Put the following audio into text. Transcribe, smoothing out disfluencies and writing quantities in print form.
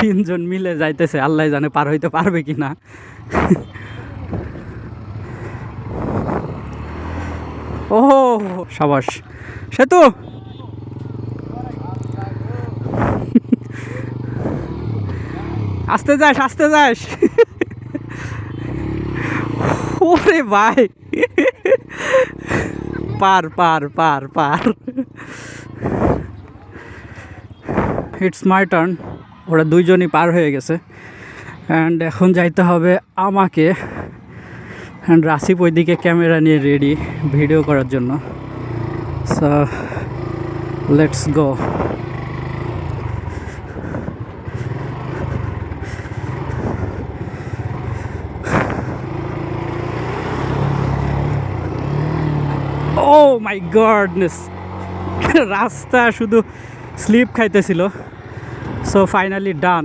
তিনজন মিলে যাইতেছে, আল্লাহ জানে পার হইতে পারবে কিনা। ও সাবাস সেতু। আস্তে যাস আস্তে যাস। ওরে ভাই, পার পার পার পার। It's my turn. ওরা দুইজনই পার হয়ে গেছে অ্যান্ড এখন যাইতে হবে আমাকে। অ্যান্ড রাসিপ ওইদিকে ক্যামেরা নিয়ে রেডি ভিডিও করার জন্য। So let's go. Oh my goodness, রাস্তা শুধু স্লিপ খাইতেছিল। সো ফাইনালি ডান।